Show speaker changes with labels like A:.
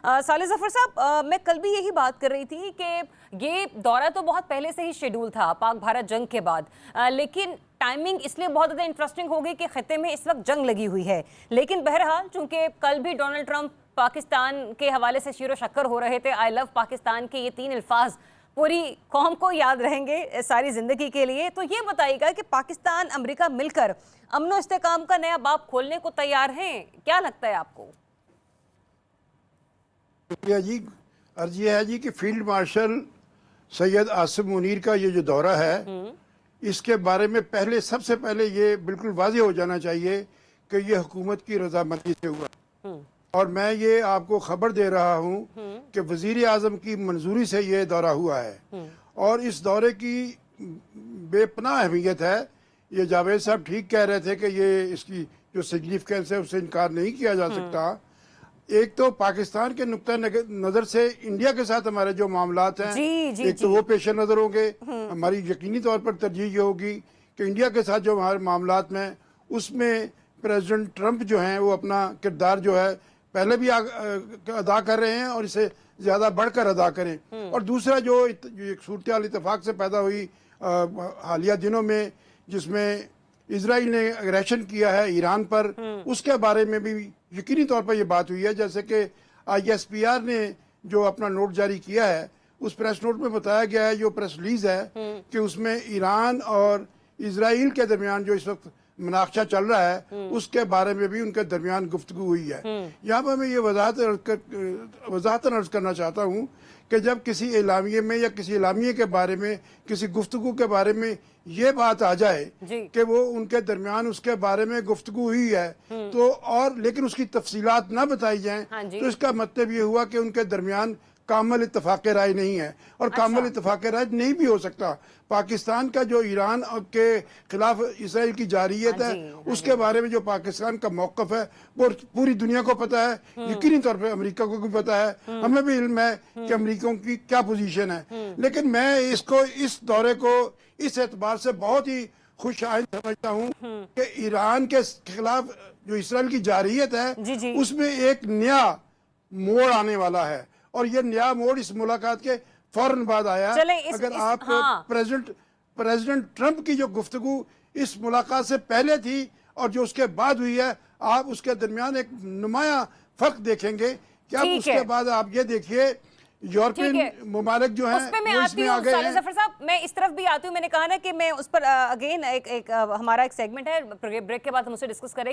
A: साले ज़फ़र साहब, मैं कल भी यही बात कर रही थी कि ये दौरा तो बहुत पहले से ही शेड्यूल था पाक भारत जंग के बाद, लेकिन टाइमिंग इसलिए बहुत ज़्यादा इंटरेस्टिंग हो गई कि खत्ते में इस वक्त जंग लगी हुई है। लेकिन बहरहाल चूंकि कल भी डोनाल्ड ट्रंप पाकिस्तान के हवाले से शीरो शक्कर हो रहे थे, आई लव पाकिस्तान के ये 3 अल्फाज पूरी कौम को याद रहेंगे सारी ज़िंदगी के लिए। तो ये बताइएगा कि पाकिस्तान अमेरिका मिलकर अमन और इस्तेकाम का नया बाब खोलने को तैयार हैं, क्या लगता है आपको?
B: जी, अर्ज ये है जी कि फील्ड मार्शल सैयद आसिम मुनीर का ये जो दौरा है, इसके बारे में सबसे पहले ये बिल्कुल वाज़ेह हो जाना चाहिए कि ये हुकूमत की रजामंदी से हुआ। और मैं ये आपको खबर दे रहा हूँ कि वज़ीर आज़म की मंजूरी से ये दौरा हुआ है और इस दौरे की बेपनाह अहमियत है। ये जावेद साहब ठीक कह रहे थे कि ये इसकी जो सिग्निफिकेंस है उससे इनकार नहीं किया जा सकता। एक तो पाकिस्तान के नुक्ता नज़र से इंडिया के साथ हमारे जो मामलात हैं, एक तो वो पेश नज़र होंगे। हमारी यकीनी तौर पर तरजीह ये होगी कि इंडिया के साथ जो हमारे मामलात में, उसमें प्रेसिडेंट ट्रंप जो हैं वो अपना किरदार जो है पहले भी अदा कर रहे हैं और इसे ज़्यादा बढ़कर अदा करें। और दूसरा जो एक सूरत हाल इत्तेफाक से पैदा हुई हालिया दिनों में, जिसमें इजराइल ने अग्रेशन किया है ईरान पर, उसके बारे में भी यकीनी तौर पर यह बात हुई है। जैसे कि ISPR ने जो अपना नोट जारी किया है, उस प्रेस नोट में बताया गया है, जो प्रेस रिलीज है, कि उसमें ईरान और इजराइल के दरमियान जो इस वक्त मुनाक़शा चल रहा है उसके बारे में भी उनके दरमियान गुफ्तगू हुई है। यहाँ पर मैं ये वजाहतन अर्ज करना चाहता हूँ कि जब किसी एलामिये में या किसी एलामिये के बारे में, किसी गुफ्तगू के बारे में ये बात आ जाए कि वो उनके दरमियान उसके बारे में गुफ्तगू हुई है, तो और लेकिन उसकी तफसीलात ना बताई जाएं, तो इसका मतलब ये हुआ कि उनके दरमियान कामल इत्तफाक राय नहीं है। और कामल इत्तफाक राय नहीं भी हो सकता। पाकिस्तान का जो ईरान के खिलाफ इसराइल की जारियत है, उसके बारे में जो पाकिस्तान का मौक़िफ़ है वो पूरी दुनिया को पता है, यकीनी तौर पे अमेरिका को भी पता है, हमें भी इल्म है कि अमेरिका की क्या पोजीशन है। लेकिन मैं इस दौरे को इस एतबार से बहुत ही खुश आइंद समझता हूँ कि ईरान के खिलाफ जो इसराइल की जारियत है उसमें एक नया मोड़ आने वाला है। और ये नया मोड़ इस मुलाकात के फौरन बाद आया। अगर आप प्रेसिडेंट ट्रंप की जो गुफ्तगू इस मुलाकात से पहले थी और जो उसके बाद हुई है, आप उसके दरमियान एक नुमाया फर्क देखेंगे। क्या उसके बाद आप ये देखिए यूरोपियन मुमालिक जो हैं वो इसमें आ गए हैं।
A: ज़फ़र साहब, मैं इस तरफ भी आती हूँ। मैंने कहा ना कि मैं उस पर अगेन हमारा एक सेगमेंट है, ब्रेक के बाद हम उसे डिस्कस करेंगे।